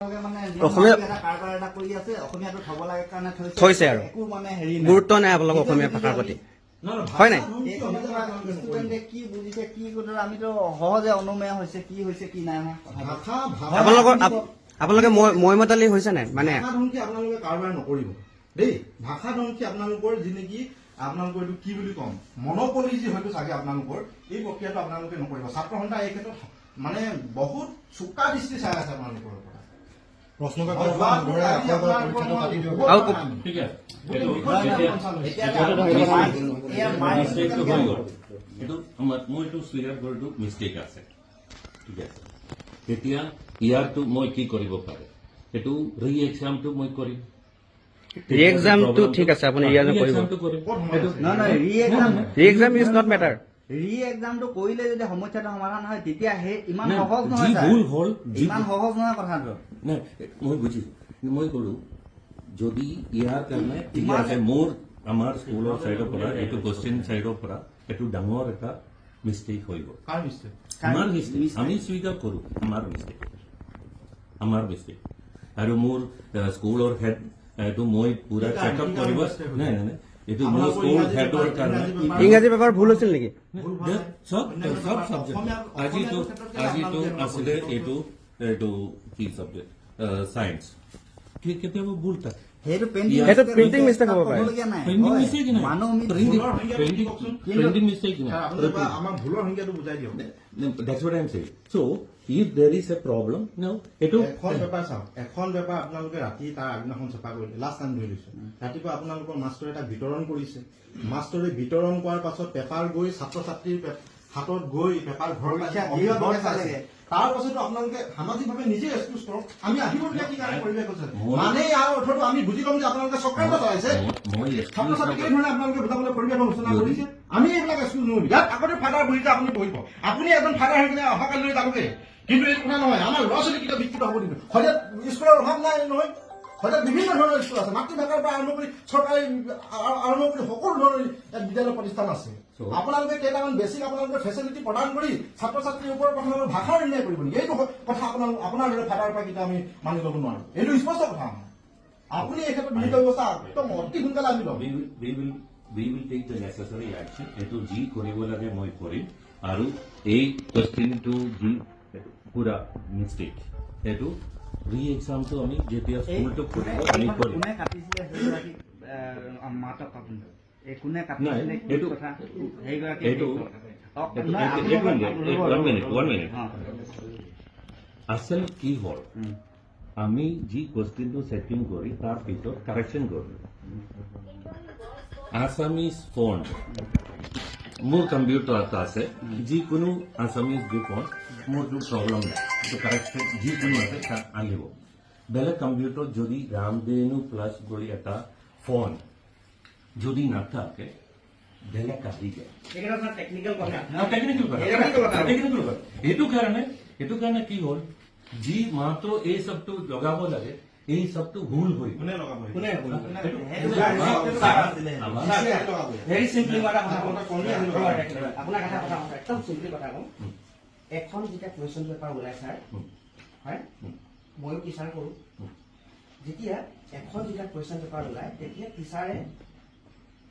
অসমীয়া কাৰবাৰ এটা কৰি আছে অসমীয়াটো থব লাগে কাৰণে থৈছে আৰু একো মানে হেৰি গুৰুত্ব নাই আপোনালোকৰ অসমীয়া ভাষাৰ প্ৰতি হয় নাই ষ্টুডেণ্টে কি বুজিছে কি কৰিলে আমিতো সহজে অনুমেয় হৈছে কি নাই আপোনালোকে মই মতালি হৈছে নাই মানে ভাষাধংসী আপোনালোকে কাৰোবাৰ নকৰিব দেই ভাষাধংসী আপোনালোকৰ যি নেকি আপোনালোকৰ এইটো কি বুলি ক'ম মনোপলি যি হয়তো চাগে আপোনালোকৰ এই প্ৰক্ৰিয়াটো আপোনালোকে নকৰিব ছাত্ৰ সন্থা এই ক্ষেত্ৰত মানে বহুত চোকা দৃষ্টি চাই আছে আপোনালোকৰ ওপৰত মিষ্টেক আছে ঠিক আছে এতিয়া ইয়াৰটো মই কি কৰিব পাৰে এইটো ৰি এক্সামটো মই কৰিম ৰি এক্সামটো ঠিক আছে আপুনি ৰি এক্সাম ইজ নট মেটাৰ ৰি এক্সামটো কৰিলে যদি সমস্যাটো সমাধান হয় তেতিয়া সেই ইমান সহজ নহয় ইমান সহজ নহয় কথাটো নাই মই বুজিছো মই কৰো যদি ইয়াৰ কাৰণে ঠিক আছে মোৰ আমাৰ স্কুলৰ চাইডৰ পৰা এইটো কোশ্চেন চাইডৰ পৰা এইটো ডাঙৰ এটা মিষ্টেক হৈ গ'ল আমাৰ মিষ্টেক আমি স্বীকাৰ কৰো আমাৰ মিষ্টেক আৰু মোৰ স্কুলৰ হেড এইটো মই পুৰা চেকআপ কৰিব নাই নাই এইটো মোৰ স্কুল হেডৰ কাৰণে ইংৰাজী পেপাৰ ভুল হৈছিল নেকি সব সাবজেক্ট আজিতো আছিলে এইটো কি সাবজেক্ট সায়েন্স কেতিয়াবা ভুল থাকে সেইটো প্ৰিণ্টিং মিষ্টেক হ'ব পাৰে প্ৰিণ্টিং মিষ্টেক আমাৰ ভুলৰ সংখ্যাটো বুজাই দিয়ক that's what I'm saying so if there is a problem no এইটো এখন পেপাৰ চাওক এখন পেপাৰ আপোনালোকে ৰাতি তাৰ আগদিনাখন চফা কৰিলে লাষ্ট টাইম ধৰি লৈছে ৰাতিপুৱা আপোনালোকৰ মাষ্টৰে এটা বিতৰণ কৰিছে মাষ্টৰে বিতৰণ কৰাৰ পাছত পেপাৰ গৈ ছাত্ৰ ছাত্ৰীৰ হাতত গৈ পেপাৰ ঘৰ তাৰ পাছতো আপোনালোকে সামাজিকভাৱে নিজে এক্সকিউজ কৰক আমি আহিবলগীয়া কি কাৰণে পৰিৱেশ হৈছে মানে ইয়াৰ অৰ্থটো আমি বুজি ল'ম যে আপোনালোকে চক্ৰান্ত চলাইছে ছাত্ৰ ছাত্ৰীক এই ধৰণে আপোনালোকে বুজাবলৈ পৰিৱেশ আলোচনা কৰিছে আমি এইবিলাক এক্সকিউজ নকৰিম ইয়াত আগতে ফাদাৰ বহিছে আপুনি বহিব আপুনি এজন ফাদাৰ হৈ কিনে অহাকালিলৈ যাবগৈ কিন্তু এই কথা নহয় আমাৰ ল'ৰা ছোৱালী কেতিয়া বিকৃত হ'ব দিব সদায় স্কুলৰ অভাৱ নাই নহয় সদায় বিভিন্ন ধৰণৰ স্কুল আছে মাতৃভাষাৰ পৰা আৰম্ভ কৰি চৰকাৰী আৰম্ভ কৰি সকলো ধৰণৰ বিদ্যালয় প্ৰতিষ্ঠান আছে আপোনালোকে কেইটামান বেছিক আপোনালোকে ফেচিলিটি প্ৰদান কৰি ছাত্ৰ ছাত্ৰীৰ ওপৰত কথা ভাষা নিৰ্ণয় কৰিব নেকি এইটো কথা আপোনাৰ দৰে ফাদাৰৰ পৰা কেতিয়া আমি মানি ল'ব নোৱাৰো এইটো স্পষ্ট কথা আপুনি এই ক্ষেত্ৰত বিহিত ব্যৱস্থা একদম অতি সোনকালে আমি ল'ম we will take the necessary action এইটো যি কৰিব লাগে মই কৰিম আৰু এই কোশ্চেনটো যি পুৰা মিষ্টেক এইটো ৰি এক্সামটো আমি যেতিয়া স্কুলটো কৰিব আমি কৰিম আচল কি হ'ল আমি যি কোশ্চেনটো চেকিং কৰি তাৰ পিছত কাৰেকশ্যন কৰিম আছামিজ ফন্ট মোৰ কম্পিউটাৰ এটা আছে যিকোনো আছামিজ যি ফন্ট মোৰটো প্ৰব্লেম নাই এইটো কাৰেকশ্যন যিকোনো আছে তাত আহিব বেলেগ কম্পিউটাৰত যদি ৰামধেনু প্লাছ বুলি এটা ফন্ট যদি নাথাকে বেলেগ আহি যায় এইটো কাৰণে কি হ'ল যি মাত্ৰ এই চবটো লগাব লাগে এই সবটো ভুল হৈ এখন যেতিয়া কুৱেশ্যন পেপাৰ ওলাই ছাৰ হয় ময়ো টিচাৰ কৰোঁ যেতিয়া এখন যেতিয়া কুৱেশ্যন পেপাৰ ওলাই তেতিয়া টিচাৰে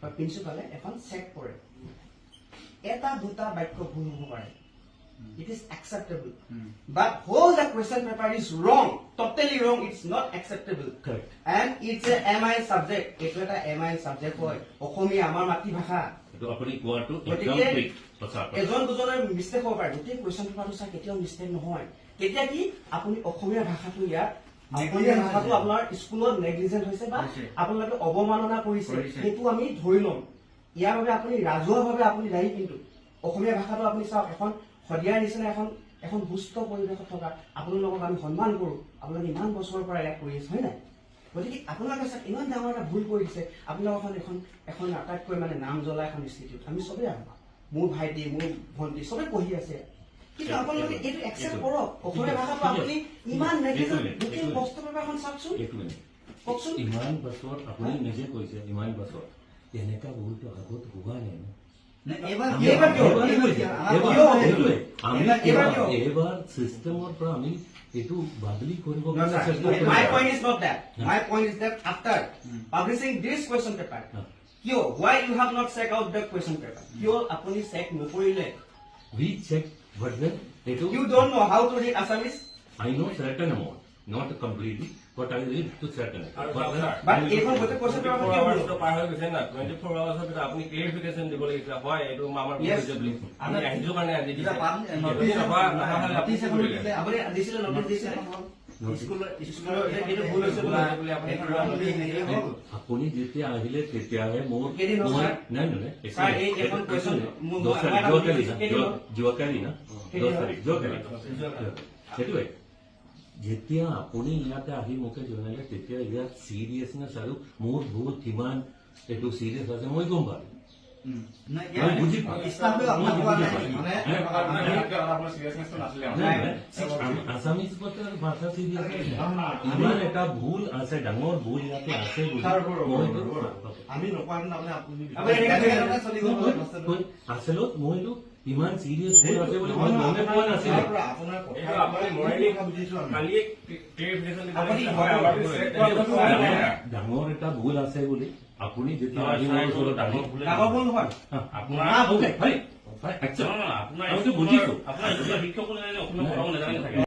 বা প্ৰিন্সিপালে এখন চেক কৰে এটা দুটা বাক্য ভুল হ'ব পাৰে it is acceptable but whole the question paper is wrong totally wrong it's not acceptable correct and it's a MI subject eto eta MI subject hoy okhomi amar mati bhasha eto apuni koatu ekdom ঠিক কথা ejon dujoner mistake hob pare gote question paper to sa ketiao mistake nohoy ketia ki apuni okhomiya bhasha tu ya okhomiya bhasha tu apnar schoolot negligent hoise ba apnaloke obomanona korise etu ami dhori lom ইয়াৰ বাবে আপুনি ৰাজহুৱাভাৱে আপুনি দায়ী কিন্তু অসমীয়া ভাষাটো আপুনি চাওক এখন সদিয়াৰ নিচিনা এখন সুস্থ পৰিৱেশত থকা আপোনালোকক আমি সন্মান কৰোঁ আপোনালোকে ইমান বছৰৰ পৰা ইয়াত কৰি আছে হয় নাই গতিকে আপোনালোকে চাওক ইমান ডাঙৰ এটা ভুল কৰি দিছে আপোনালোক এখন আটাইতকৈ মানে নাম জ্বলা এখন ইনষ্টিটিউট আমি চবেই আহোঁ মোৰ ভাইটি মোৰ ভণ্টি চবেই পঢ়ি আছে কিন্তু আপোনালোকে এইটো একচেপ্ট কৰক অসমীয়া ভাষাটো আপুনি ইমান নেগলিজেন্ট গোটেই প্ৰশ্ন পেপাৰখন চাওকচোন কওকচোন ইমান বছৰ আপুনি নিজে কৈছে ইমান বছৰ এনেকা ভুলটো আগত হোৱা নাই এবাৰ চিষ্টেমৰ পৰা আমি এইটো বাদলি কৰিব No, sir. My point is not that. My point is that after publishing this question paper, why you have not checked out the question paper? Apuni check nokoriলে. we check but then এইটো You don't know how to read Assamese? I know certain amount, not completely, but I read to certain amount. But এইখন গোটেই question paper Four কিয় hours বুলো? to পাৰ হৈ গৈছে না 24 hours ৰ ভিতৰত আপুনি ক্লিয়াৰিফিকেশন দিব লাগিছিল হয় এইটো আমাৰ Yes. বুলি আমি আহিছো কাৰণে আজি দিছে আপুনি দিছিলে notice দিছিলে? স্কুলৰ এইটো ভুল হৈছে বুলি আপুনি যেতিয়া আহিলে তেতিয়াহে মোৰ কেইদিন হ'ল, ছাৰ? নাই ছাৰ, এইখন question যোৱাকালি না কেইদিন হ'ল? যোৱাকালি সেইটোৱে যেতিয়া আপুনি ইয়াতে আহি মোকে জনালে তেতিয়া ইয়াত চিৰিয়াছনেছ আৰু মোৰ ভুল কিমান এইটো চিৰিয়াছ আছে মই গম পালো মই বুজি পালো আছামিজ ভাষা চিৰিয়াছ ইমান এটা ভুল আছে ডাঙৰ ভুল ইয়াতে আছে বুলি আমি নকোৱা আপুনি আচলত মই এইটো ইমান চিৰিয়াছ ভুল আছে বুলি মই গমে পোৱা নাছিলো আপোনাৰ এইটো আপুনি মৰেলি বুজিছো আমি খালি ক্লিয়াৰিফিকেশন দিব আপুনি লাগিছিল হয় আমাৰ ডাঙৰ এটা ভুল আছে বুলি আপুনি যেতিয়া আহি মোৰ ওচৰত আহি ডাঙৰ ভুল নহয়। আপোনাৰ হয়, হয়, একচুৱেলি আপোনাৰ আমিতো বুজিছো আপোনাৰ শিক্ষক অসমীয়া পঢ়াব নাজানে থাকে